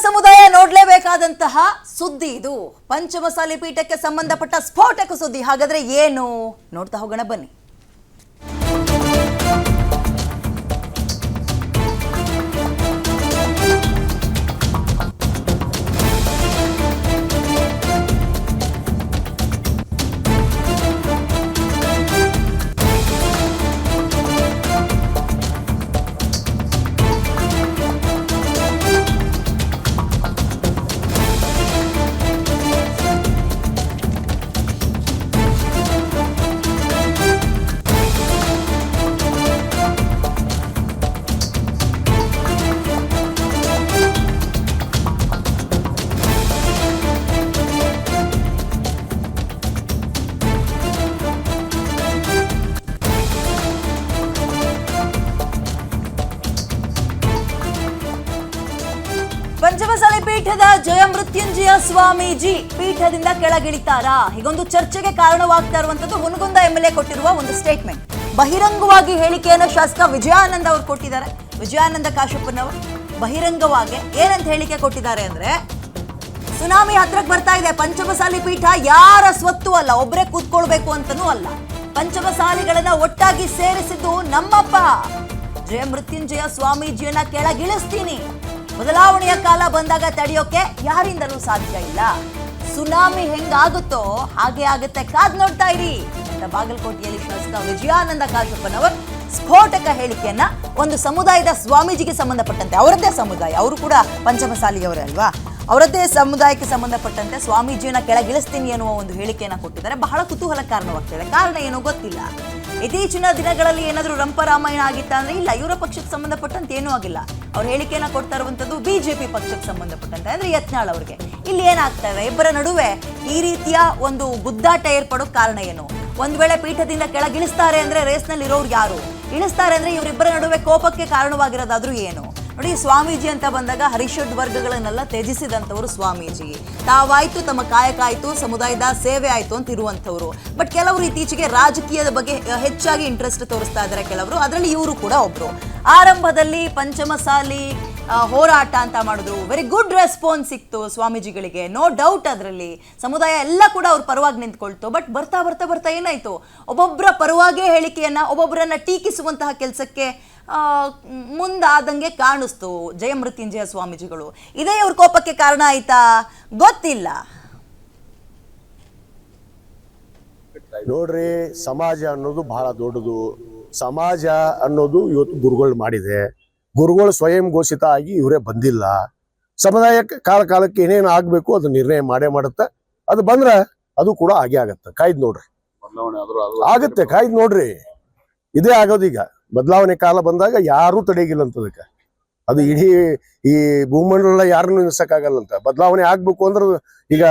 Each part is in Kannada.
ಸಮುದಾಯ ನೋಡ್ಲೇಬೇಕಾದಂತಹ ಸುದ್ದಿ ಇದು. ಪಂಚಮಸಾಲಿ ಪೀಠಕ್ಕೆ ಸಂಬಂಧಪಟ್ಟ ಸ್ಫೋಟಕ ಸುದ್ದಿ. ಹಾಗಾದ್ರೆ ಏನು ನೋಡ್ತಾ ಹೋಗೋಣ ಬನ್ನಿ. ಪಂಚಮಸಾಲಿ ಪೀಠದ ಜಯಮೃತ್ಯುಂಜಯ ಸ್ವಾಮೀಜಿ ಪೀಠದಿಂದ ಕೆಳಗಿಳಿತಾರಾ? ಹೀಗೊಂದು ಚರ್ಚೆಗೆ ಕಾರಣವಾಗ್ತಾ ಇರುವಂತದ್ದು ಹುನಗುಂದ ಎಂಎಲ್ಎ ಕೊಟ್ಟಿರುವ ಒಂದು ಸ್ಟೇಟ್ಮೆಂಟ್. ಬಹಿರಂಗವಾಗಿ ಹೇಳಿಕೆಯನ್ನು ಶಾಸಕ ವಿಜಯಾನಂದ ಅವರು ಕೊಟ್ಟಿದ್ದಾರೆ. ವಿಜಯಾನಂದ ಕಾಶಪ್ಪನವರು ಬಹಿರಂಗವಾಗಿ ಏನಂತ ಹೇಳಿಕೆ ಕೊಟ್ಟಿದ್ದಾರೆ ಅಂದ್ರೆ, ಸುನಾಮಿ ಹತ್ರಕ್ಕೆ ಬರ್ತಾ ಇದೆ, ಪಂಚಮಸಾಲಿ ಪೀಠ ಯಾರ ಸ್ವತ್ತು ಅಲ್ಲ, ಒಬ್ಬರೇ ಕೂತ್ಕೊಳ್ಬೇಕು ಅಂತನೂ ಅಲ್ಲ, ಪಂಚಮಸಾಲಿಗಳನ್ನ ಒಟ್ಟಾಗಿ ಸೇರಿಸಿದ್ದು ನಮ್ಮಪ್ಪ ಜಯಮೃತ್ಯುಂಜಯ ಸ್ವಾಮೀಜಿಯನ್ನ ಕೆಳಗಿಳಿಸ್ತೀನಿ, ಬದಲಾವಣೆಯ ಕಾಲ ಬಂದಾಗ ತಡೆಯೋಕೆ ಯಾರಿಂದಲೂ ಸಾಧ್ಯ ಇಲ್ಲ, ಸುನಾಮಿ ಹೆಂಗಾಗುತ್ತೋ ಹಾಗೆ ಆಗುತ್ತೆ, ಕಾದ್ ನೋಡ್ತಾ ಇರಿ ಅಂತ ಬಾಗಲಕೋಟೆಯಲ್ಲಿ ಶಾಸಕ ವಿಜಯಾನಂದ ಕಾಶಪ್ಪನವರು ಸ್ಫೋಟಕ ಹೇಳಿಕೆಯನ್ನ ಒಂದು ಸಮುದಾಯದ ಸ್ವಾಮೀಜಿಗೆ ಸಂಬಂಧಪಟ್ಟಂತೆ, ಅವರದ್ದೇ ಸಮುದಾಯ, ಅವರು ಕೂಡ ಪಂಚಮಸಾಲಿಯವರೇ ಅಲ್ವಾ, ಅವರದ್ದೇ ಸಮುದಾಯಕ್ಕೆ ಸಂಬಂಧಪಟ್ಟಂತೆ ಸ್ವಾಮೀಜಿಯನ್ನ ಕೆಳಗಿಳಿಸ್ತೀನಿ ಎನ್ನುವ ಒಂದು ಹೇಳಿಕೆಯನ್ನ ಕೊಟ್ಟಿದ್ದಾರೆ. ಬಹಳ ಕುತೂಹಲ ಕಾರಣವಾಗ್ತಿದೆ. ಕಾರಣ ಏನೋ ಗೊತ್ತಿಲ್ಲ. ಇತ್ತೀಚಿನ ದಿನಗಳಲ್ಲಿ ಏನಾದರೂ ರಂಪರಾಮಾಯಣ ಆಗಿತ್ತ ಅಂದ್ರೆ ಇಲ್ಲ, ಇವರ ಪಕ್ಷಕ್ಕೆ ಸಂಬಂಧಪಟ್ಟಂತೆ ಏನೂ ಆಗಿಲ್ಲ. ಅವ್ರ ಹೇಳಿಕೆಯನ್ನ ಕೊಡ್ತಾ ಇರುವಂತದ್ದು ಬಿಜೆಪಿ ಪಕ್ಷಕ್ಕೆ ಸಂಬಂಧಪಟ್ಟಂತೆ, ಅಂದ್ರೆ ಯತ್ನಾಳ್ ಅವರಿಗೆ. ಇಲ್ಲಿ ಏನಾಗ್ತಾ ಇದೆ, ಇಬ್ಬರ ನಡುವೆ ಈ ರೀತಿಯ ಒಂದು ಗುದ್ದಾಟ ಏರ್ಪಡೋ ಕಾರಣ ಏನು? ಒಂದ್ ವೇಳೆ ಪೀಠದಿಂದ ಕೆಳಗಿಳಿಸ್ತಾರೆ ಅಂದ್ರೆ ರೇಸ್ನಲ್ಲಿ ಇರೋರು ಯಾರು, ಇಳಿಸ್ತಾರೆ ಅಂದ್ರೆ ಇವರಿಬ್ಬರ ನಡುವೆ ಕೋಪಕ್ಕೆ ಕಾರಣವಾಗಿರೋದಾದ್ರೂ ಏನು? ನೋಡಿ, ಸ್ವಾಮೀಜಿ ಅಂತ ಬಂದಾಗ ಹರಿಷಡ್ ವರ್ಗಗಳನ್ನೆಲ್ಲ ತ್ಯಜಿಸಿದಂಥವ್ರು ಸ್ವಾಮೀಜಿ. ತಾವಾಯ್ತು, ತಮ್ಮ ಕಾಯಕ ಆಯ್ತು, ಸಮುದಾಯದ ಸೇವೆ ಆಯ್ತು ಅಂತ ಇರುವಂಥವ್ರು. ಬಟ್ ಕೆಲವರು ಇತ್ತೀಚೆಗೆ ರಾಜಕೀಯದ ಬಗ್ಗೆ ಹೆಚ್ಚಾಗಿ ಇಂಟ್ರೆಸ್ಟ್ ತೋರಿಸ್ತಾ ಇದ್ದಾರೆ ಕೆಲವರು, ಅದರಲ್ಲಿ ಇವರು ಕೂಡ ಒಬ್ರು. ಆರಂಭದಲ್ಲಿ ಪಂಚಮಸಾಲಿ ಹೋರಾಟ ಅಂತ ಮಾಡಿದ್ರು, ವೆರಿ ಗುಡ್ ರೆಸ್ಪಾನ್ಸ್ ಸಿಕ್ತು ಸ್ವಾಮೀಜಿಗಳಿಗೆ, ನೋ ಡೌಟ್. ಅದರಲ್ಲಿ ಸಮುದಾಯ ಎಲ್ಲ ಕೂಡ ಅವ್ರ ಪರವಾಗಿ ನಿಂತ್ಕೊಳ್ತು. ಬಟ್ ಬರ್ತಾ ಬರ್ತಾ ಬರ್ತಾ ಏನಾಯ್ತು, ಒಬ್ಬೊಬ್ಬರ ಪರವಾಗೇ ಹೇಳಿಕೆಯನ್ನ, ಒಬ್ಬೊಬ್ಬರನ್ನ ಟೀಕಿಸುವಂತಹ ಕೆಲಸಕ್ಕೆ ಮುಂದಾದಂಗೆ ಕಾಣಿಸ್ತು ಜಯಮೃತ್ಯುಂಜಯ ಸ್ವಾಮೀಜಿಗಳು. ಇದೇ ಇವ್ರ ಕೋಪಕ್ಕೆ ಕಾರಣ ಆಯ್ತಾ ಗೊತ್ತಿಲ್ಲ. ನೋಡ್ರಿ, ಸಮಾಜ ಅನ್ನೋದು ಬಹಳ ದೊಡ್ಡದು. ಸಮಾಜ ಅನ್ನೋದು ಇವತ್ತು ಗುರುಗಳು ಮಾಡಿದೆ. ಗುರುಗಳು ಸ್ವಯಂ ಘೋಷಿತ ಆಗಿ ಇವರೇ ಬಂದಿಲ್ಲ. ಸಮುದಾಯ ಕಾಲಕ್ಕೆ ಏನೇನು ಆಗ್ಬೇಕು ಅದು ನಿರ್ಣಯ ಮಾಡೇ ಮಾಡುತ್ತೆ. ಅದು ಬಂದ್ರೆ ಅದು ಕೂಡ ಆಗೇ ಆಗತ್ತೆ. ಕಾಯ್ದು ನೋಡ್ರಿ, ಆಗತ್ತೆ. ಕಾಯ್ದು ನೋಡ್ರಿ, ಇದೇ ಆಗೋದೀಗ. ಬದಲಾವಣೆ ಕಾಲ ಬಂದಾಗ ಯಾರೂ ತಡೆಗಿಲ್ಲ ಅಂತದಕ್ಕೆ. ಅದು ಇಡೀ ಈ ಭೂಮಂಡಲ ಯಾರನ್ನು ನಿಲ್ಸಕ್ಕಾಗಲ್ಲಂತ. ಬದಲಾವಣೆ ಆಗ್ಬೇಕು ಅಂದ್ರೆ ಈಗ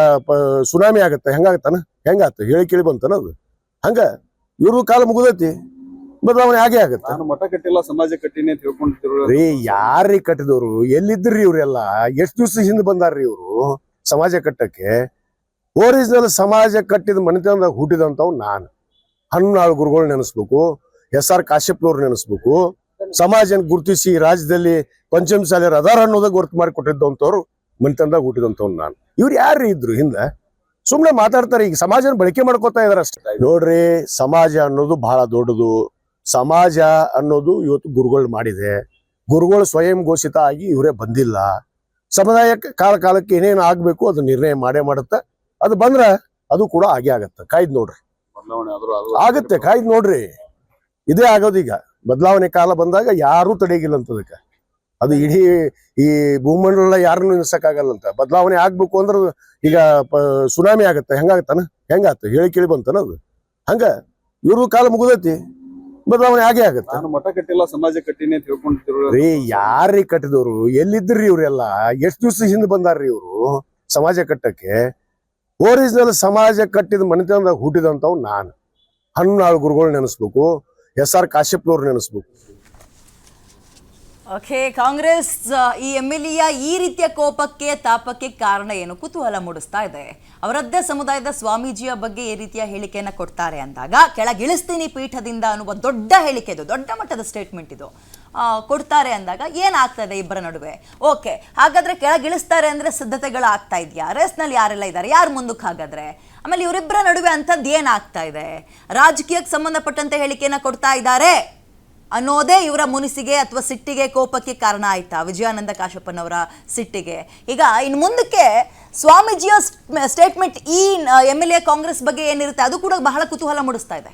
ಸುನಾಮಿ ಆಗತ್ತೆ, ಹೆಂಗಾಗತ್ತಾನ? ಹೆಂಗಾತ ಹೇಳಿ ಕೇಳಿ ಬಂತಾನ? ಅದು ಹಂಗ ಇವ್ರ ಕಾಲ ಮುಗಿದೈತಿ, ಬದಲಾವಣೆ ಆಗೇ ಆಗತ್ತೆ. ಮಠ ಕಟ್ಟಿಲ್ಲ, ಸಮಾಜ ಕಟ್ಟಿನಿ ಅಂತ ಹೇಳ್ಕೊಂಡಿದ್ರು ರೀ. ಯಾರೀ ಕಟ್ಟಿದವ್ರು? ಎಲ್ಲಿದ್ರಿ ಇವ್ರೆಲ್ಲ? ಎಷ್ಟು ದಿವಸ ಹಿಂದೆ ಬಂದಾರ್ರಿ ಇವ್ರು ಸಮಾಜ ಕಟ್ಟಕ್ಕೆ? ಒರಿಜಿನಲ್ ಸಮಾಜ ಕಟ್ಟಿದ ಮನೆತನದಾಗ ಹುಟ್ಟಿದಂಥವ್ ನಾನು. ಹನ್ನಾಳು ಗುರುಗಳು ನೆನೆಸ್ಬೇಕು, SR ಕಾಶ್ಯಪ್ನವ್ರು ನೆನೆಸ್ಬೇಕು. ಸಮಾಜನ ಗುರುತಿಸಿ ರಾಜ್ಯದಲ್ಲಿ ಪಂಚಮಸಾಲಿಯರು ಅದಾರ ಅನ್ನೋದಾಗ ಗುರುತು ಮಾಡಿ ಕೊಟ್ಟಿದ್ದಂಥವ್ರು ಮನೆತನದಾಗ ಹುಟ್ಟಿದಂಥವ್ ನಾನು. ಇವ್ರು ಯಾರು ಇದ್ರು ಹಿಂದೆ? ಸುಮ್ನೆ ಮಾತಾಡ್ತಾರೆ. ಈಗ ಸಮಾಜನ ಬಳಕೆ ಮಾಡ್ಕೋತಾ ಇದಾರೆ ಅಷ್ಟೇ. ನೋಡ್ರಿ, ಸಮಾಜ ಅನ್ನೋದು ಬಹಳ ದೊಡ್ಡದು. ಸಮಾಜ ಅನ್ನೋದು ಇವತ್ತು ಗುರುಗಳು ಮಾಡಿದೆ. ಗುರುಗಳು ಸ್ವಯಂ ಘೋಷಿತ ಆಗಿ ಇವರೇ ಬಂದಿಲ್ಲ. ಸಮುದಾಯ ಕಾಲಕ್ಕೆ ಏನೇನು ಆಗ್ಬೇಕು ಅದು ನಿರ್ಣಯ ಮಾಡೇ ಮಾಡುತ್ತೆ. ಅದು ಬಂದ್ರೆ ಅದು ಕೂಡ ಆಗೇ ಆಗತ್ತೆ. ಕಾಯ್ದು ನೋಡ್ರಿ, ಆಗತ್ತೆ. ಕಾಯ್ದು ನೋಡ್ರಿ, ಇದೇ ಆಗೋದೀಗ. ಬದಲಾವಣೆ ಕಾಲ ಬಂದಾಗ ಯಾರೂ ತಡೆಗಿಲ್ಲ ಅಂತದಕ್ಕೆ. ಅದು ಇಡೀ ಈ ಭೂಮಂಡಲ ಯಾರನ್ನು ನಿಲ್ಸಕ್ಕಾಗಲ್ಲಂತ. ಬದಲಾವಣೆ ಆಗ್ಬೇಕು ಅಂದ್ರೆ ಈಗ ಸುನಾಮಿ ಆಗತ್ತೆ, ಹೆಂಗಾಗತ್ತಾನ? ಹೆಂಗಾತ ಹೇಳಿ ಕೇಳಿ ಬಂತಾನ? ಅದು ಹಂಗ ಇವ್ರ ಕಾಲ ಮುಗಿದೈತಿ, ಬದಲಾವಣೆ ಆಗೇ ಆಗತ್ತೆ. ಮಠ ಕಟ್ಟಿಲ್ಲ, ಸಮಾಜ ಕಟ್ಟಿನಿ ಅಂತ ಹೇಳ್ಕೊಂಡಿದ್ರು ರೀ. ಯಾರೀ ಕಟ್ಟಿದವ್ರು? ಎಲ್ಲಿದ್ರಿ ಇವ್ರೆಲ್ಲ? ಎಷ್ಟು ದಿವಸ ಹಿಂದೆ ಬಂದಾರ್ರಿ ಇವ್ರು ಸಮಾಜ ಕಟ್ಟಕ್ಕೆ? ಒರಿಜಿನಲ್ ಸಮಾಜ ಕಟ್ಟಿದ ಮನೆತನದಾಗ ಹುಟ್ಟಿದಂಥವ್ ನಾನು. ಹನ್ನಾಳು ಗುರುಗಳು ನೆನೆಸ್ಬೇಕು, SR ಕಾಶ್ಯಪ್ನವ್ರು ನೆನೆಸ್ಬೇಕು. ಓಕೆ, ಕಾಂಗ್ರೆಸ್ ಈ MLA ಈ ರೀತಿಯ ಕೋಪಕ್ಕೆ ತಾಪಕ್ಕೆ ಕಾರಣ ಏನು? ಕುತೂಹಲ ಮೂಡಿಸ್ತಾ ಇದೆ. ಅವರದ್ದೇ ಸಮುದಾಯದ ಸ್ವಾಮೀಜಿಯ ಬಗ್ಗೆ ಈ ರೀತಿಯ ಹೇಳಿಕೆಯನ್ನ ಕೊಡ್ತಾರೆ ಅಂದಾಗ ಕೆಳಗಿಳಿಸ್ತೀನಿ ಪೀಠದಿಂದ ಅನ್ನುವ ದೊಡ್ಡ ಹೇಳಿಕೆ ಇದು, ದೊಡ್ಡ ಮಟ್ಟದ ಸ್ಟೇಟ್ಮೆಂಟ್ ಇದು. ಕೊಡ್ತಾರೆ ಅಂದಾಗ ಏನಾಗ್ತದೆ ಇಬ್ಬರ ನಡುವೆ? ಓಕೆ, ಹಾಗಾದ್ರೆ ಕೆಳಗಿಳಿಸ್ತಾರೆ ಅಂದ್ರೆ ಸಿದ್ಧತೆಗಳು ಆಗ್ತಾ ಇದೆಯಾ? ರೇಸ್ನಲ್ಲಿ ಯಾರೆಲ್ಲ ಇದ್ದಾರೆ, ಯಾರು ಮುಂದಕ್ಕೆ? ಹಾಗಾದ್ರೆ ಆಮೇಲೆ ಇವರಿಬ್ಬರ ನಡುವೆ ಅಂಥದ್ದು ಏನಾಗ್ತಾ ಇದೆ? ರಾಜಕೀಯಕ್ಕೆ ಸಂಬಂಧಪಟ್ಟಂತೆ ಹೇಳಿಕೆಯನ್ನ ಕೊಡ್ತಾ ಇದ್ದಾರೆ ಅನ್ನೋದೇ ಇವರ ಮುನಿಸಿಗೆ ಅಥವಾ ಸಿಟ್ಟಿಗೆ, ಕೋಪಕ್ಕೆ ಕಾರಣ ಆಯ್ತಾ? ವಿಜಯಾನಂದ ಕಾಶಪ್ಪನವರ ಸಿಟ್ಟಿಗೆ. ಈಗ ಇನ್ನು ಮುಂದಕ್ಕೆ ಸ್ವಾಮೀಜಿಯ ಸ್ಟೇಟ್ಮೆಂಟ್ ಈ MLA ಕಾಂಗ್ರೆಸ್ ಬಗ್ಗೆ ಏನಿರುತ್ತೆ ಅದು ಕೂಡ ಬಹಳ ಕುತೂಹಲ ಮೂಡಿಸ್ತಾ ಇದೆ.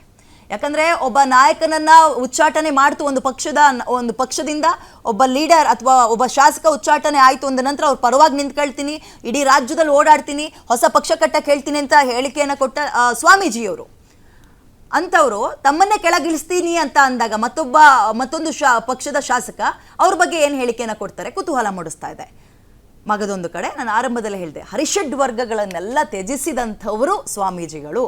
ಯಾಕಂದ್ರೆ ಒಬ್ಬ ನಾಯಕನನ್ನ ಉಚ್ಚಾಟನೆ ಮಾಡ್ತು ಒಂದು ಪಕ್ಷದಿಂದ ಒಬ್ಬ ಲೀಡರ್ ಅಥವಾ ಒಬ್ಬ ಶಾಸಕ ಉಚ್ಚಾಟನೆ ಆಯ್ತು ಅಂದ ನಂತರ ಅವ್ರ ಪರವಾಗಿ ನಿಂತ್ಕೊಳ್ತೀನಿ, ಇಡೀ ರಾಜ್ಯದಲ್ಲಿ ಓಡಾಡ್ತೀನಿ, ಹೊಸ ಪಕ್ಷ ಕಟ್ಟಕ್ಕೆ ಹೇಳ್ತೀನಿ ಅಂತ ಹೇಳಿಕೆಯನ್ನು ಕೊಟ್ಟ ಸ್ವಾಮೀಜಿಯವರು ಅಂಥವ್ರು ತಮ್ಮನ್ನೇ ಕೆಳಗಿಳಿಸ್ತೀನಿ ಅಂತ ಅಂದಾಗ ಮತ್ತೊಂದು ಪಕ್ಷದ ಶಾಸಕ ಅವ್ರ ಬಗ್ಗೆ ಏನು ಹೇಳಿಕೆಯನ್ನು ಕೊಡ್ತಾರೆ? ಕುತೂಹಲ ಮೂಡಿಸ್ತಾ ಇದೆ. ಮಗದೊಂದು ಕಡೆ ನಾನು ಆರಂಭದಲ್ಲಿ ಹೇಳಿದೆ, ಹರಿಷಡ್ ವರ್ಗಗಳನ್ನೆಲ್ಲ ತ್ಯಜಿಸಿದಂಥವರು ಸ್ವಾಮೀಜಿಗಳು.